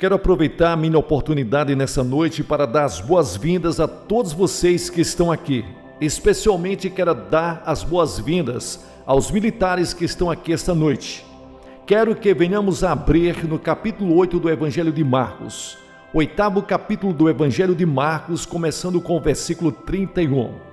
Quero aproveitar a minha oportunidade nessa noite para dar as boas-vindas a todos vocês que estão aqui. Especialmente quero dar as boas-vindas aos militares que estão aqui esta noite. Quero que venhamos a abrir no capítulo 8 do Evangelho de Marcos. Oitavo capítulo do Evangelho de Marcos, começando com o versículo 31.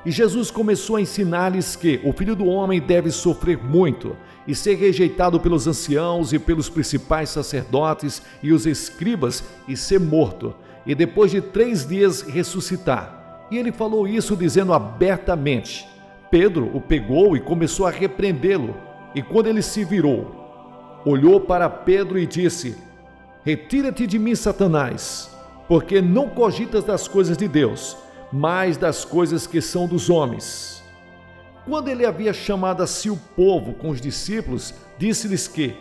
E Jesus começou a ensinar-lhes que o Filho do Homem deve sofrer muito e ser rejeitado pelos anciãos e pelos principais sacerdotes e os escribas e ser morto, e depois de 3 dias ressuscitar. E ele falou isso dizendo abertamente. Pedro o pegou e começou a repreendê-lo, e quando ele se virou, olhou para Pedro e disse: Retira-te de mim, Satanás, porque não cogitas das coisas de Deus, mas das coisas que são dos homens. Quando ele havia chamado a si o povo com os discípulos, disse-lhes que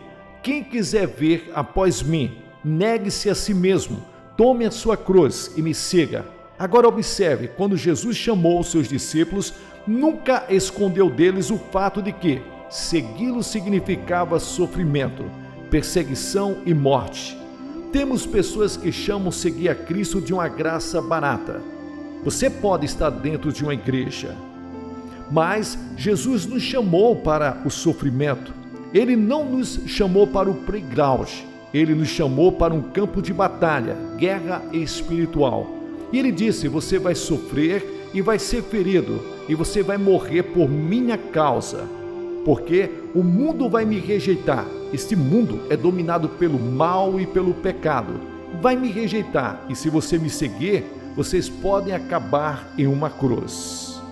quem quiser vir após mim, negue-se a si mesmo, tome a sua cruz e me siga. Agora observe, quando Jesus chamou os seus discípulos, nunca escondeu deles o fato de que segui-lo significava sofrimento, perseguição e morte. Temos pessoas que chamam seguir a Cristo de uma graça barata. Você pode estar dentro de uma igreja, mas Jesus nos chamou para o sofrimento. Ele não nos chamou para o playground. Ele nos chamou para um campo de batalha, guerra espiritual. E ele disse: você vai sofrer e vai ser ferido, e você vai morrer por minha causa, porque o mundo vai me rejeitar. Este mundo é dominado pelo mal e pelo pecado. Vai me rejeitar, e se você me seguir, vocês podem acabar em uma cruz.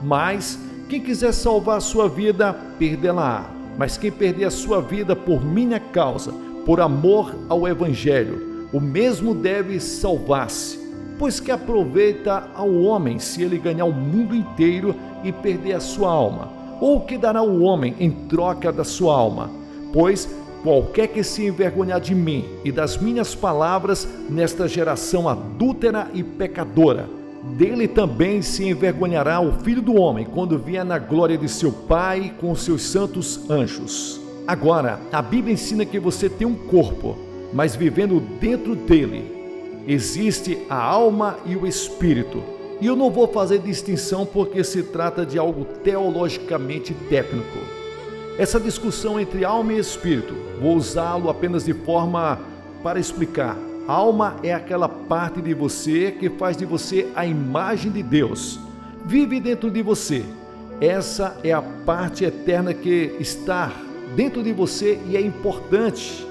Mas quem quiser salvar a sua vida, perdê-la-á. Mas quem perder a sua vida por minha causa, por amor ao Evangelho, o mesmo deve salvar-se. Pois que aproveita ao homem se ele ganhar o mundo inteiro e perder a sua alma? Ou o que dará o homem em troca da sua alma? Pois qualquer que se envergonhar de mim e das minhas palavras nesta geração adúltera e pecadora, dele também se envergonhará o Filho do Homem quando vier na glória de seu Pai com os seus santos anjos. Agora, a Bíblia ensina que você tem um corpo, mas vivendo dentro dele existe a alma e o espírito. E eu não vou fazer distinção porque se trata de algo teologicamente técnico. Essa discussão entre alma e espírito, vou usá-lo apenas de forma para explicar. Alma é aquela parte de você que faz de você a imagem de Deus. Vive dentro de você. Essa é a parte eterna que está dentro de você e é importante,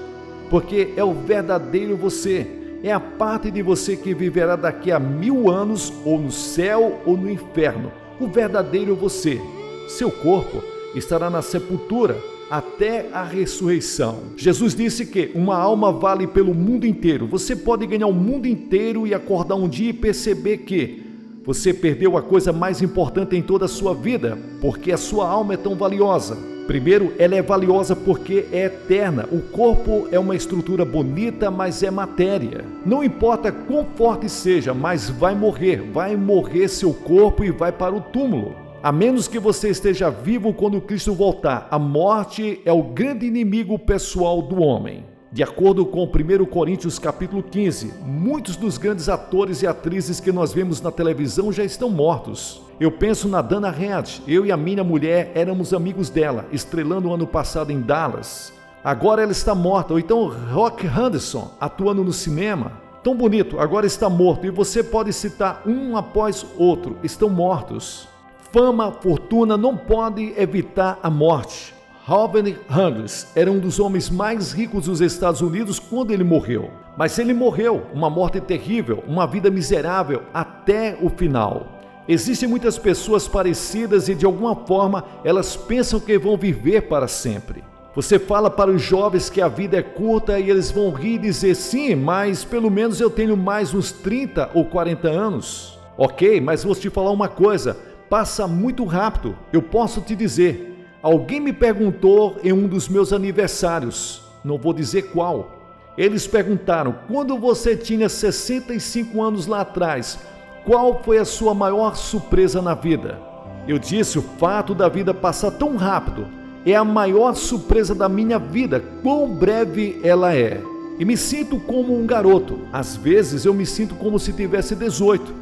porque é o verdadeiro você. É a parte de você que viverá daqui a 1000 anos, ou no céu ou no inferno. O verdadeiro você. Seu corpo estará na sepultura até a ressurreição. Jesus disse que uma alma vale pelo mundo inteiro. Você pode ganhar o mundo inteiro e acordar um dia e perceber que você perdeu a coisa mais importante em toda a sua vida, porque a sua alma é tão valiosa. Primeiro, ela é valiosa porque é eterna. O corpo é uma estrutura bonita, mas é matéria. Não importa quão forte seja, mas vai morrer seu corpo e vai para o túmulo. A menos que você esteja vivo quando Cristo voltar. A morte é o grande inimigo pessoal do homem. De acordo com 1 Coríntios capítulo 15, muitos dos grandes atores e atrizes que nós vemos na televisão já estão mortos. Eu penso na Dana Reed. Eu e a minha mulher éramos amigos dela, estrelando o ano passado em Dallas. Agora ela está morta. Ou então Rock Hudson, atuando no cinema. Tão bonito, agora está morto. E você pode citar um após outro. Estão mortos. Fama, fortuna não pode evitar a morte. Robert Hughes era um dos homens mais ricos dos Estados Unidos quando ele morreu. Mas ele morreu, uma morte terrível, uma vida miserável até o final. Existem muitas pessoas parecidas e de alguma forma elas pensam que vão viver para sempre. Você fala para os jovens que a vida é curta e eles vão rir e dizer: sim, mas pelo menos eu tenho mais uns 30 ou 40 anos. Ok, mas vou te falar uma coisa, passa muito rápido. Eu posso te dizer. Alguém me perguntou em um dos meus aniversários, não vou dizer qual. Eles perguntaram: quando você tinha 65 anos lá atrás, qual foi a sua maior surpresa na vida? Eu disse: o fato da vida passar tão rápido é a maior surpresa da minha vida, quão breve ela é. E me sinto como um garoto. Às vezes eu me sinto como se tivesse 18.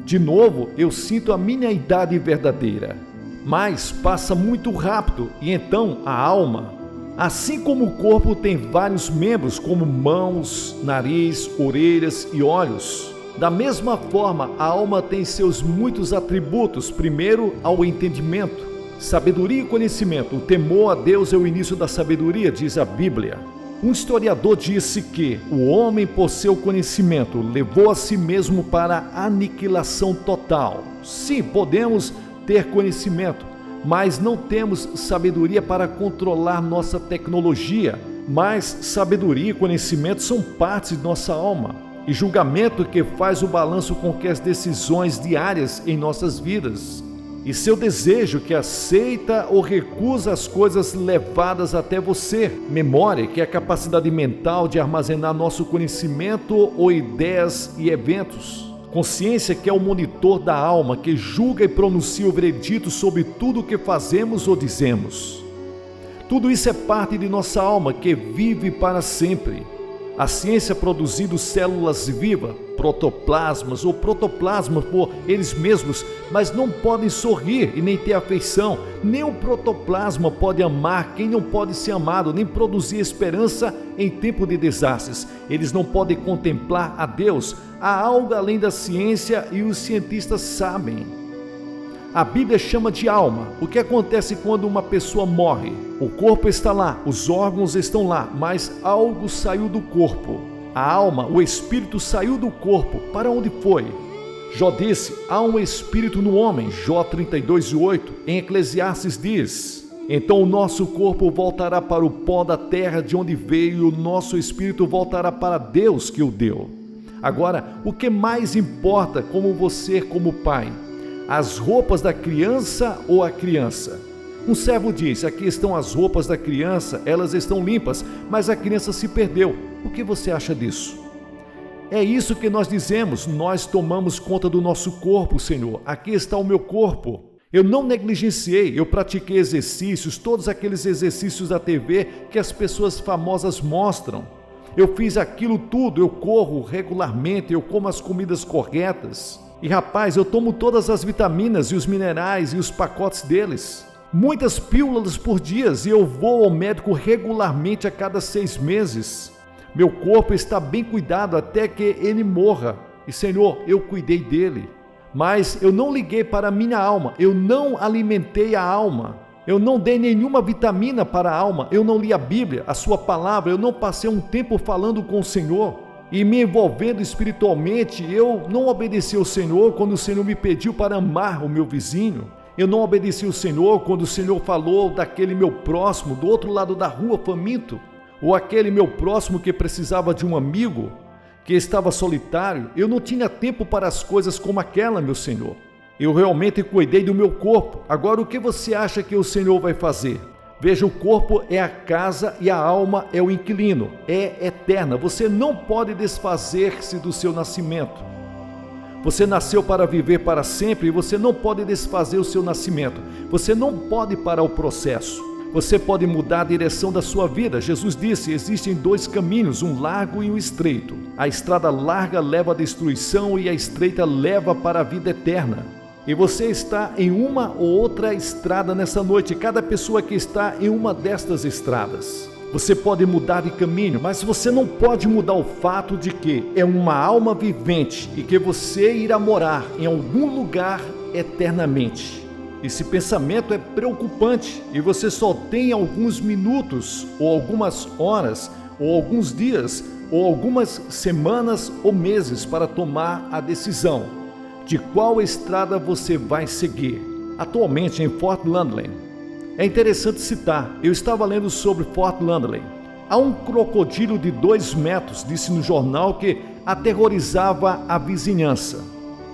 De novo, eu sinto a minha idade verdadeira. Mas passa muito rápido e então a alma, assim como o corpo tem vários membros como mãos, nariz, orelhas e olhos, da mesma forma a alma tem seus muitos atributos. Primeiro, ao entendimento, sabedoria e conhecimento. O temor a Deus é o início da sabedoria, diz a Bíblia. Um historiador disse que o homem, por seu conhecimento, levou a si mesmo para a aniquilação total. Sim, podemos ter conhecimento, mas não temos sabedoria para controlar nossa tecnologia. Mas sabedoria e conhecimento são partes de nossa alma, e julgamento que faz o balanço com que as decisões diárias em nossas vidas, e seu desejo que aceita ou recusa as coisas levadas até você. Memória, que é a capacidade mental de armazenar nosso conhecimento ou ideias e eventos. Consciência, que é o monitor da alma, que julga e pronuncia o veredito sobre tudo o que fazemos ou dizemos. Tudo isso é parte de nossa alma, que vive para sempre. A ciência produzindo células vivas, protoplasmas ou protoplasmas por eles mesmos, mas não podem sorrir e nem ter afeição. Nem o protoplasma pode amar quem não pode ser amado, nem produzir esperança em tempo de desastres. Eles não podem contemplar a Deus. Há algo além da ciência e os cientistas sabem. A Bíblia chama de alma. O que acontece quando uma pessoa morre? O corpo está lá, os órgãos estão lá, mas algo saiu do corpo. A alma, o espírito saiu do corpo. Para onde foi? Jó disse, há um espírito no homem. Jó 32:8. Em Eclesiastes diz, então o nosso corpo voltará para o pó da terra de onde veio, e o nosso espírito voltará para Deus que o deu. Agora, o que mais importa como você, como pai? As roupas da criança ou a criança? Um servo diz, aqui estão as roupas da criança, elas estão limpas, mas a criança se perdeu. O que você acha disso? É isso que nós dizemos, nós tomamos conta do nosso corpo, Senhor. Aqui está o meu corpo. Eu não negligenciei, eu pratiquei exercícios, todos aqueles exercícios da TV que as pessoas famosas mostram. Eu fiz aquilo tudo, eu corro regularmente, eu como as comidas corretas. E rapaz, eu tomo todas as vitaminas e os minerais e os pacotes deles. Muitas pílulas por dia e eu vou ao médico regularmente a cada 6 meses. Meu corpo está bem cuidado até que ele morra. E Senhor, eu cuidei dele. Mas eu não liguei para a minha alma, eu não alimentei a alma. Eu não dei nenhuma vitamina para a alma, eu não li a Bíblia, a sua palavra, eu não passei um tempo falando com o Senhor. E me envolvendo espiritualmente, eu não obedeci ao Senhor quando o Senhor me pediu para amar o meu vizinho. Eu não obedeci ao Senhor quando o Senhor falou daquele meu próximo, do outro lado da rua, faminto. Ou aquele meu próximo que precisava de um amigo, que estava solitário. Eu não tinha tempo para as coisas como aquela, meu Senhor. Eu realmente cuidei do meu corpo. Agora, o que você acha que o Senhor vai fazer? Veja, o corpo é a casa e a alma é o inquilino, é eterna. Você não pode desfazer-se do seu nascimento. Você nasceu para viver para sempre e você não pode desfazer o seu nascimento. Você não pode parar o processo. Você pode mudar a direção da sua vida. Jesus disse, existem 2 caminhos, um largo e um estreito. A estrada larga leva à destruição e a estreita leva para a vida eterna. E você está em uma ou outra estrada nessa noite, cada pessoa que está em uma destas estradas. Você pode mudar de caminho, mas você não pode mudar o fato de que é uma alma vivente e que você irá morar em algum lugar eternamente. Esse pensamento é preocupante e você só tem alguns minutos, ou algumas horas, ou alguns dias, ou algumas semanas ou meses para tomar a decisão de qual estrada você vai seguir. Atualmente em Fort Lauderdale. É interessante citar, eu estava lendo sobre Fort Lauderdale. Há um crocodilo de 2 metros, disse no jornal, que aterrorizava a vizinhança,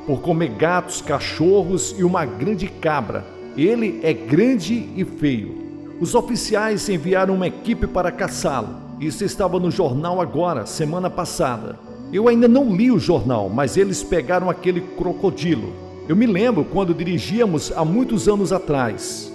por comer gatos, cachorros e uma grande cabra. Ele é grande e feio. Os oficiais enviaram uma equipe para caçá-lo. Isso estava no jornal agora, semana passada. Eu ainda não li o jornal, mas eles pegaram aquele crocodilo. Eu me lembro quando dirigíamos há muitos anos atrás.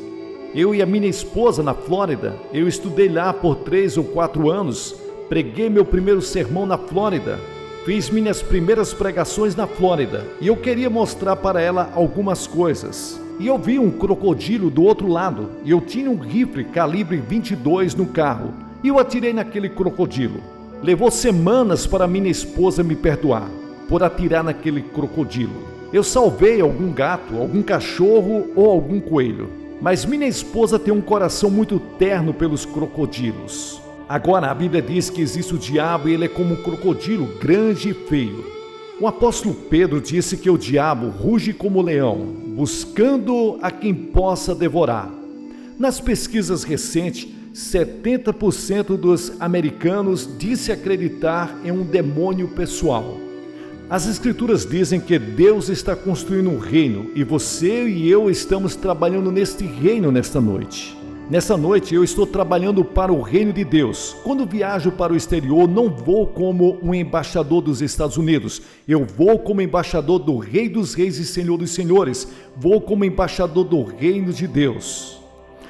Eu e a minha esposa na Flórida, eu estudei lá por 3 ou 4 anos, Preguei meu primeiro sermão na Flórida. Fiz minhas primeiras pregações na Flórida e eu queria mostrar para ela algumas coisas. E eu vi um crocodilo do outro lado e eu tinha um rifle calibre 22 no carro e eu atirei naquele crocodilo. Levou semanas para minha esposa me perdoar por atirar naquele crocodilo. Eu salvei algum gato, algum cachorro ou algum coelho, mas minha esposa tem um coração muito terno pelos crocodilos. Agora a Bíblia diz que existe o diabo e ele é como um crocodilo grande e feio. O apóstolo Pedro disse que o diabo ruge como leão, buscando a quem possa devorar. Nas pesquisas recentes, 70% dos americanos disse acreditar em um demônio pessoal. As Escrituras dizem que Deus está construindo um reino e você e eu estamos trabalhando neste reino nesta noite. Nessa noite eu estou trabalhando para o reino de Deus. Quando viajo para o exterior, não vou como um embaixador dos Estados Unidos. Eu vou como embaixador do Rei dos Reis e Senhor dos Senhores. Vou como embaixador do reino de Deus.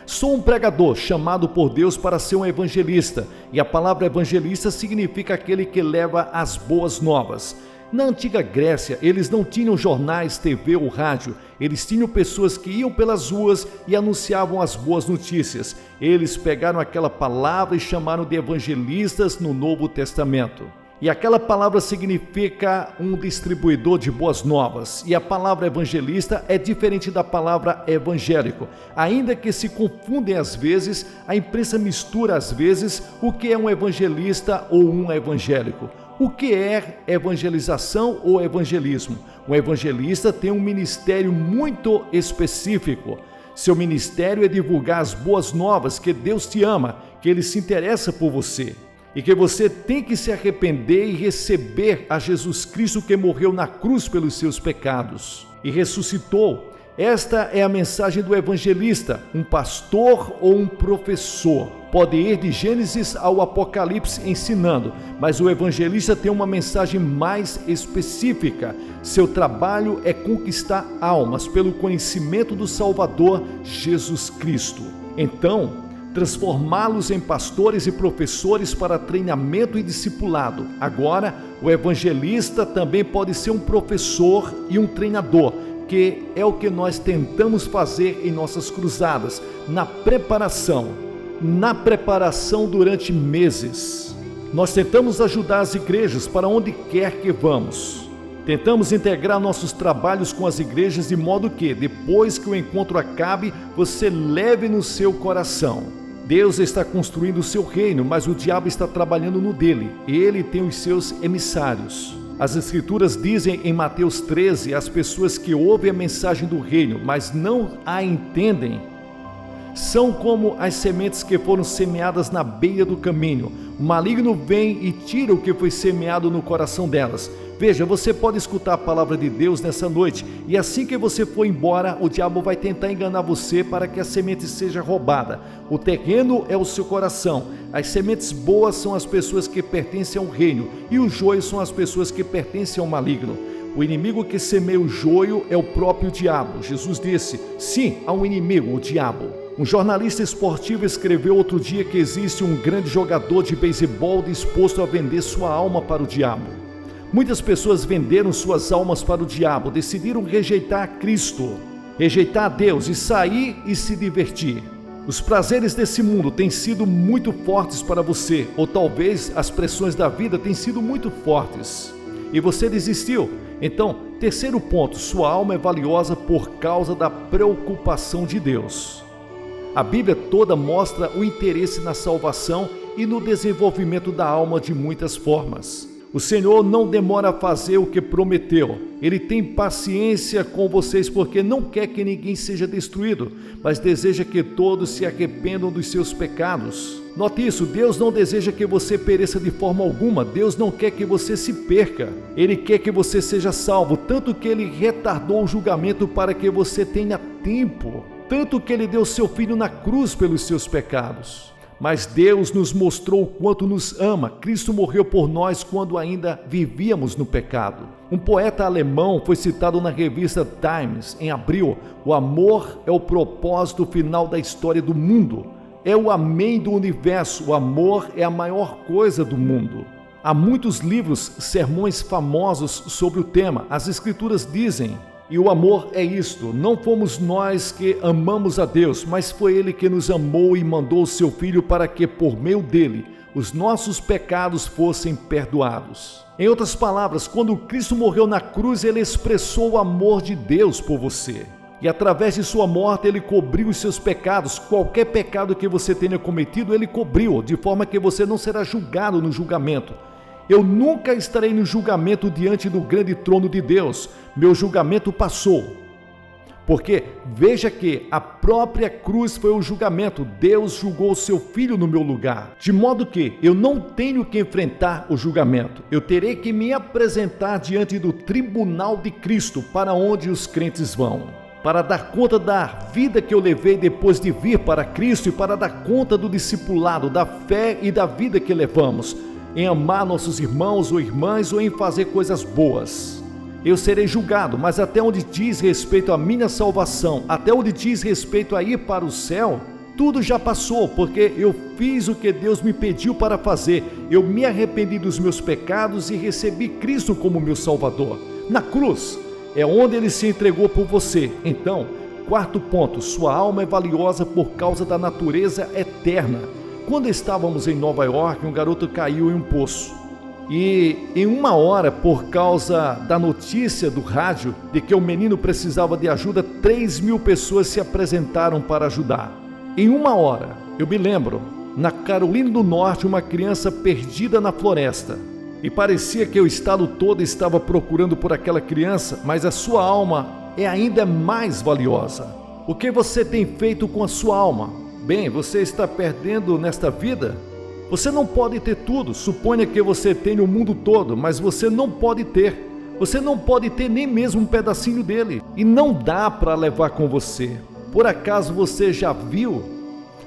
Sou um pregador chamado por Deus para ser um evangelista. E a palavra evangelista significa aquele que leva as boas novas. Na antiga Grécia, eles não tinham jornais, TV ou rádio. Eles tinham pessoas que iam pelas ruas e anunciavam as boas notícias. Eles pegaram aquela palavra e chamaram de evangelistas no Novo Testamento. E aquela palavra significa um distribuidor de boas novas. E a palavra evangelista é diferente da palavra evangélico. Ainda que se confundem às vezes, a imprensa mistura às vezes o que é um evangelista ou um evangélico. O que é evangelização ou evangelismo? Um evangelista tem um ministério muito específico. Seu ministério é divulgar as boas novas, que Deus te ama, que Ele se interessa por você e que você tem que se arrepender e receber a Jesus Cristo que morreu na cruz pelos seus pecados e ressuscitou. Esta é a mensagem do evangelista, um pastor ou um professor. Pode ir de Gênesis ao Apocalipse ensinando, mas o evangelista tem uma mensagem mais específica. Seu trabalho é conquistar almas pelo conhecimento do Salvador Jesus Cristo. Então, transformá-los em pastores e professores para treinamento e discipulado. Agora, o evangelista também pode ser um professor e um treinador, que é o que nós tentamos fazer em nossas cruzadas, na preparação durante meses. Nós tentamos ajudar as igrejas para onde quer que vamos. Tentamos integrar nossos trabalhos com as igrejas de modo que, depois que o encontro acabe, você leve no seu coração. Deus está construindo o seu reino, mas o diabo está trabalhando no dele. Ele tem os seus emissários. As Escrituras dizem em Mateus 13, as pessoas que ouvem a mensagem do reino, mas não a entendem, são como as sementes que foram semeadas na beira do caminho. O maligno vem e tira o que foi semeado no coração delas. Veja, você pode escutar a palavra de Deus nessa noite e assim que você for embora, o diabo vai tentar enganar você para que a semente seja roubada. O terreno é o seu coração. As sementes boas são as pessoas que pertencem ao reino e o joio são as pessoas que pertencem ao maligno. O inimigo que semeia o joio é o próprio diabo. Jesus disse, sim, há um inimigo, o diabo. Um jornalista esportivo escreveu outro dia que existe um grande jogador de beisebol disposto a vender sua alma para o diabo. Muitas pessoas venderam suas almas para o diabo, decidiram rejeitar a Cristo, rejeitar a Deus e sair e se divertir. Os prazeres desse mundo têm sido muito fortes para você, ou talvez as pressões da vida têm sido muito fortes e você desistiu. Então, terceiro ponto, sua alma é valiosa por causa da preocupação de Deus. A Bíblia toda mostra o interesse na salvação e no desenvolvimento da alma de muitas formas. O Senhor não demora a fazer o que prometeu. Ele tem paciência com vocês porque não quer que ninguém seja destruído, mas deseja que todos se arrependam dos seus pecados. Note isso, Deus não deseja que você pereça de forma alguma. Deus não quer que você se perca. Ele quer que você seja salvo, tanto que Ele retardou o julgamento para que você tenha tempo. Tanto que Ele deu seu Filho na cruz pelos seus pecados. Mas Deus nos mostrou o quanto nos ama. Cristo morreu por nós quando ainda vivíamos no pecado. Um poeta alemão foi citado na revista Times em abril. O amor é o propósito final da história do mundo. é o amém do universo. O amor é a maior coisa do mundo. Há muitos livros, sermões famosos sobre o tema. As Escrituras dizem, e o amor é isto: não fomos nós que amamos a Deus, mas foi Ele que nos amou e mandou o seu Filho para que, por meio dele, os nossos pecados fossem perdoados. Em outras palavras, quando Cristo morreu na cruz, Ele expressou o amor de Deus por você. E através de sua morte, Ele cobriu os seus pecados. Qualquer pecado que você tenha cometido, Ele cobriu, de forma que você não será julgado no julgamento. Eu nunca estarei no julgamento diante do grande trono de Deus. Meu julgamento passou. Porque veja que a própria cruz foi o julgamento. Deus julgou o seu Filho no meu lugar. De modo que eu não tenho que enfrentar o julgamento. Eu terei que me apresentar diante do tribunal de Cristo, para onde os crentes vão, para dar conta da vida que eu levei depois de vir para Cristo e para dar conta do discipulado, da fé e da vida que levamos, em amar nossos irmãos ou irmãs ou em fazer coisas boas. Eu serei julgado, mas até onde diz respeito à minha salvação, até onde diz respeito a ir para o céu, tudo já passou, porque eu fiz o que Deus me pediu para fazer. Eu me arrependi dos meus pecados e recebi Cristo como meu Salvador. Na cruz é onde Ele se entregou por você. Então, quarto ponto, sua alma é valiosa por causa da natureza eterna. Quando estávamos em Nova York, um garoto caiu em um poço. E em uma hora, por causa da notícia do rádio de que o menino precisava de ajuda, 3.000 pessoas se apresentaram para ajudar. Em uma hora, eu me lembro, na Carolina do Norte, uma criança perdida na floresta. E parecia que o estado todo estava procurando por aquela criança, mas a sua alma é ainda mais valiosa. O que você tem feito com a sua alma? Bem, você está perdendo nesta vida? Você não pode ter tudo. Suponha que você tenha o mundo todo, mas você não pode ter. Você não pode ter nem mesmo um pedacinho dele. E não dá para levar com você. Por acaso você já viu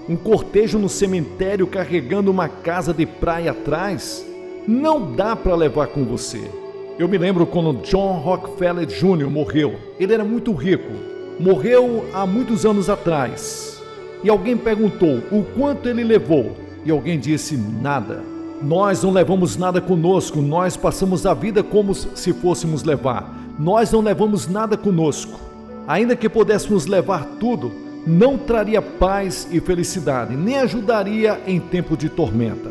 um cortejo no cemitério carregando uma casa de praia atrás? Não dá para levar com você. Eu me lembro quando John Rockefeller Jr. morreu. Ele era muito rico. Morreu há muitos anos atrás. E alguém perguntou o quanto ele levou. E alguém disse: nada. Nós não levamos nada conosco, nós passamos a vida como se fôssemos levar. Nós não levamos nada conosco. Ainda que pudéssemos levar tudo, não traria paz e felicidade, nem ajudaria em tempo de tormenta.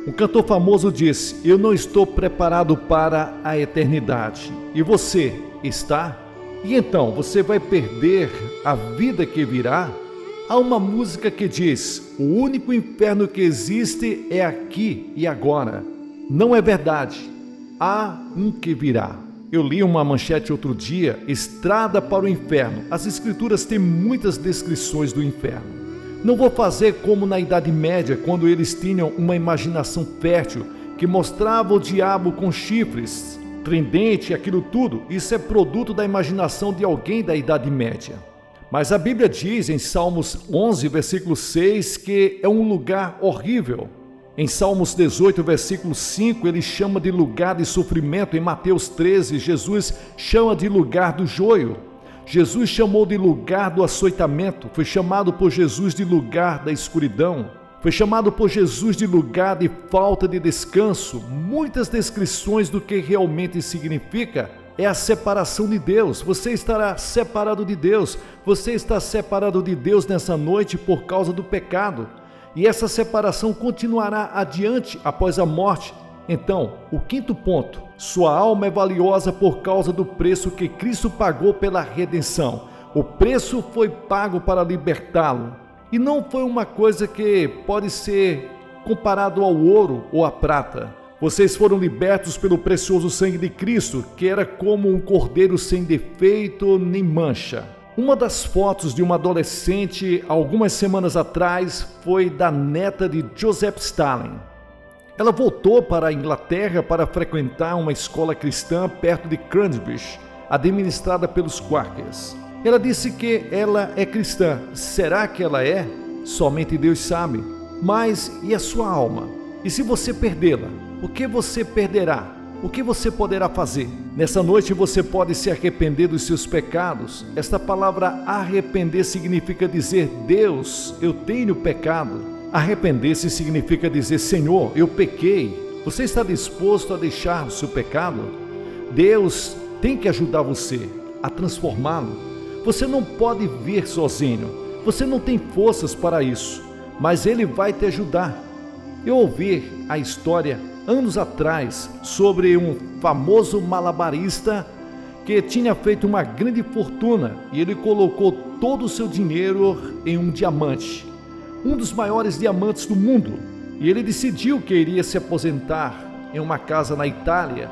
Um cantor famoso disse: eu não estou preparado para a eternidade. E você está? E então, você vai perder a vida que virá? Há uma música que diz: o único inferno que existe é aqui e agora. Não é verdade. Há um que virá. Eu li uma manchete outro dia: estrada para o inferno. As Escrituras têm muitas descrições do inferno. Não vou fazer como na Idade Média, quando eles tinham uma imaginação fértil, que mostrava o diabo com chifres, tridente, aquilo tudo. Isso é produto da imaginação de alguém da Idade Média. Mas a Bíblia diz em Salmos 11, versículo 6, que é um lugar horrível. Em Salmos 18, versículo 5, ele chama de lugar de sofrimento. Em Mateus 13, Jesus chama de lugar do joio. Jesus chamou de lugar do açoitamento. Foi chamado por Jesus de lugar da escuridão. Foi chamado por Jesus de lugar de falta de descanso. Muitas descrições do que realmente significa. É a separação de Deus. Você estará separado de Deus. Você está separado de Deus nessa noite por causa do pecado. E essa separação continuará adiante após a morte. Então, o quinto ponto: sua alma é valiosa por causa do preço que Cristo pagou pela redenção. O preço foi pago para libertá-lo. E não foi uma coisa que pode ser comparado ao ouro ou à prata. Vocês foram libertos pelo precioso sangue de Cristo, que era como um cordeiro sem defeito nem mancha. Uma das fotos de uma adolescente, algumas semanas atrás, foi da neta de Joseph Stalin. Ela voltou para a Inglaterra para frequentar uma escola cristã perto de Cambridge, administrada pelos Quakers. Ela disse que ela é cristã. Será que ela é? Somente Deus sabe. Mas e a sua alma? E se você perdê-la? O que você perderá? O que você poderá fazer? Nessa noite você pode se arrepender dos seus pecados. Esta palavra arrepender significa dizer: Deus, eu tenho pecado. Arrepender-se significa dizer: Senhor, eu pequei. Você está disposto a deixar o seu pecado? Deus tem que ajudar você a transformá-lo. Você não pode vir sozinho. Você não tem forças para isso, mas Ele vai te ajudar. Eu ouvi a história anos atrás sobre um famoso malabarista que tinha feito uma grande fortuna e ele colocou todo o seu dinheiro em um diamante, um dos maiores diamantes do mundo. E ele decidiu que iria se aposentar em uma casa na Itália.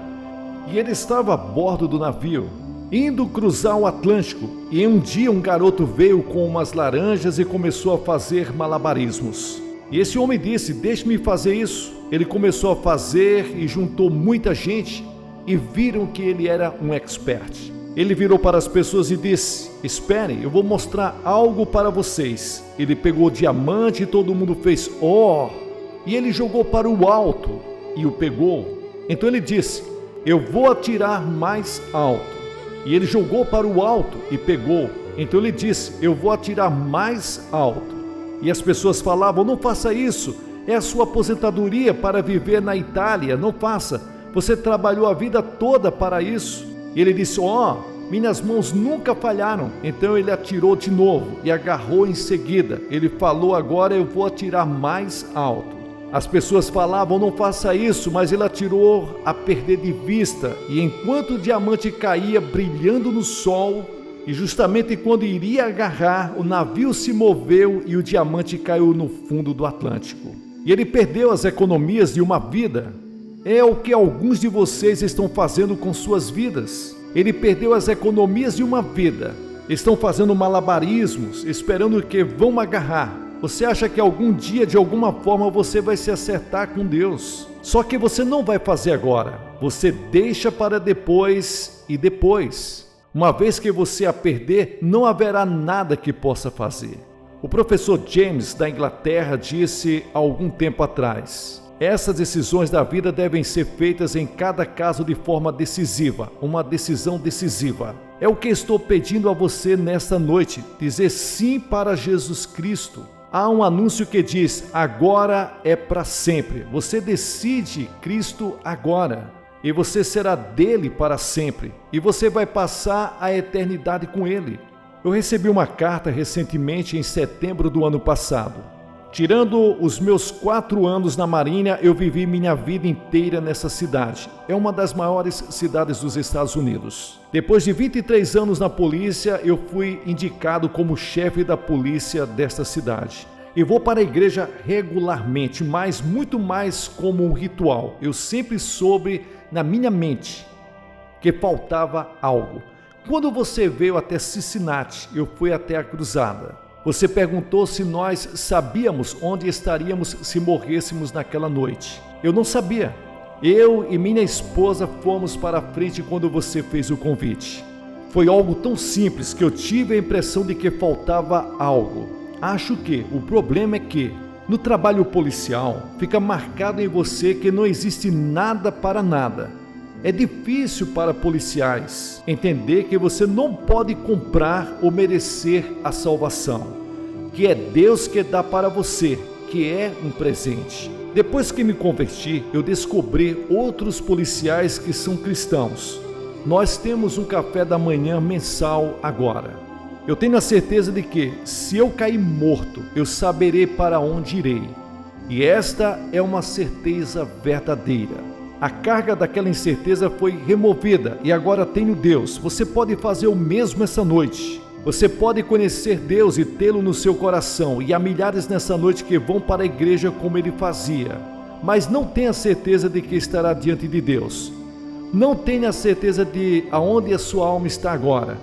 E ele estava a bordo do navio, indo cruzar o Atlântico. E um dia um garoto veio com umas laranjas e começou a fazer malabarismos. E esse homem disse: deixe-me fazer isso. Ele começou a fazer e juntou muita gente e viram que ele era um expert. Ele virou para as pessoas e disse: esperem, eu vou mostrar algo para vocês. Ele pegou o diamante e todo mundo fez "oh!" E ele jogou para o alto e o pegou. Então ele disse: eu vou atirar mais alto. E ele jogou para o alto e pegou. Então ele disse: eu vou atirar mais alto. E as pessoas falavam: não faça isso, é a sua aposentadoria para viver na Itália, não faça, você trabalhou a vida toda para isso. E ele disse: minhas mãos nunca falharam. Então ele atirou de novo e agarrou em seguida. Ele falou: agora eu vou atirar mais alto. As pessoas falavam: não faça isso, mas ele atirou a perder de vista. E enquanto o diamante caía brilhando no sol, e justamente quando iria agarrar, o navio se moveu e o diamante caiu no fundo do Atlântico. E ele perdeu as economias de uma vida. É o que alguns de vocês estão fazendo com suas vidas. Ele perdeu as economias de uma vida. Estão fazendo malabarismos, esperando que vão agarrar. Você acha que algum dia, de alguma forma, você vai se acertar com Deus. Só que você não vai fazer agora. Você deixa para depois e depois. Uma vez que você a perder, não haverá nada que possa fazer. O professor James, da Inglaterra, disse há algum tempo atrás: essas decisões da vida devem ser feitas em cada caso de forma decisiva, uma decisão decisiva. É o que estou pedindo a você nesta noite, dizer sim para Jesus Cristo. Há um anúncio que diz: agora é para sempre. Você decide Cristo agora. E você será dele para sempre. E você vai passar a eternidade com ele. Eu recebi uma carta recentemente em setembro do ano passado. Tirando os meus 4 anos na Marinha, eu vivi minha vida inteira nessa cidade. É uma das maiores cidades dos Estados Unidos. Depois de 23 anos na polícia, eu fui indicado como chefe da polícia desta cidade. E vou para a igreja regularmente, mas muito mais como um ritual. Eu sempre soube na minha mente que faltava algo. Quando você veio até Cincinnati, eu fui até a cruzada. Você perguntou se nós sabíamos onde estaríamos se morrêssemos naquela noite. Eu não sabia. Eu e minha esposa fomos para a frente quando você fez o convite. Foi algo tão simples que eu tive a impressão de que faltava algo. Acho que o problema é que, no trabalho policial, fica marcado em você que não existe nada para nada. É difícil para policiais entender que você não pode comprar ou merecer a salvação, que é Deus que dá para você, que é um presente. Depois que me converti, eu descobri outros policiais que são cristãos. Nós temos um café da manhã mensal agora. Eu tenho a certeza de que, se eu cair morto, eu saberei para onde irei. E esta é uma certeza verdadeira. A carga daquela incerteza foi removida e agora tenho Deus. Você pode fazer o mesmo essa noite. Você pode conhecer Deus e tê-lo no seu coração. E há milhares nessa noite que vão para a igreja como ele fazia. Mas não tenha certeza de que estará diante de Deus. Não tenha certeza de aonde a sua alma está agora.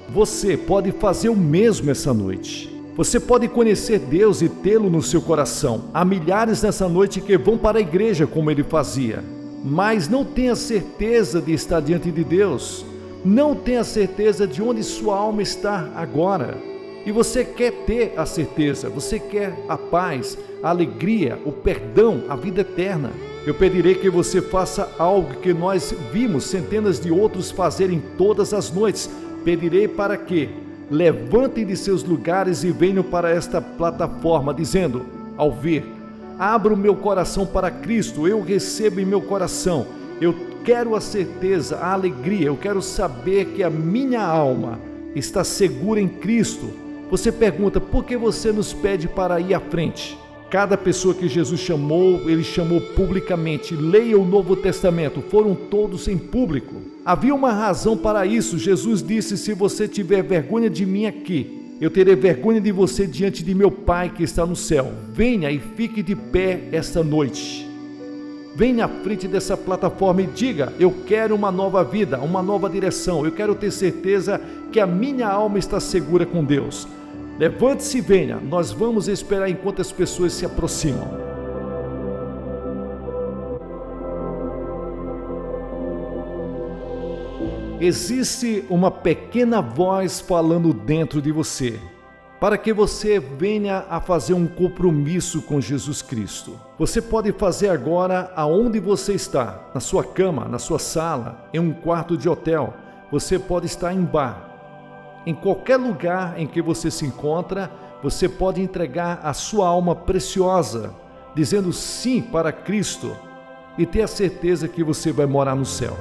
Você pode fazer o mesmo essa noite. Você pode conhecer Deus e tê-lo no seu coração. Há milhares nessa noite que vão para a igreja como ele fazia, mas não tenha certeza de estar diante de Deus. Não tenha certeza de onde sua alma está agora. E você quer ter a certeza, você quer a paz, a alegria, o perdão, a vida eterna. Eu pedirei que você faça algo que nós vimos centenas de outros fazerem todas as noites. Pedirei para que levantem de seus lugares e venham para esta plataforma, dizendo: ao ver. Abro meu coração para Cristo, eu recebo em meu coração. Eu quero a certeza, a alegria, eu quero saber que a minha alma está segura em Cristo. Você pergunta, por que você nos pede para ir à frente? Cada pessoa que Jesus chamou, ele chamou publicamente. Leia o Novo Testamento, foram todos em público. Havia uma razão para isso. Jesus disse, se você tiver vergonha de mim aqui, eu terei vergonha de você diante de meu Pai que está no céu. Venha e fique de pé esta noite. Venha à frente dessa plataforma e diga, eu quero uma nova vida, uma nova direção. Eu quero ter certeza que a minha alma está segura com Deus. Levante-se e venha, nós vamos esperar enquanto as pessoas se aproximam. Existe uma pequena voz falando dentro de você, para que você venha a fazer um compromisso com Jesus Cristo. Você pode fazer agora aonde você está, na sua cama, na sua sala, em um quarto de hotel. Você pode estar em bar. Em qualquer lugar em que você se encontra, você pode entregar a sua alma preciosa, dizendo sim para Cristo e ter a certeza que você vai morar no céu.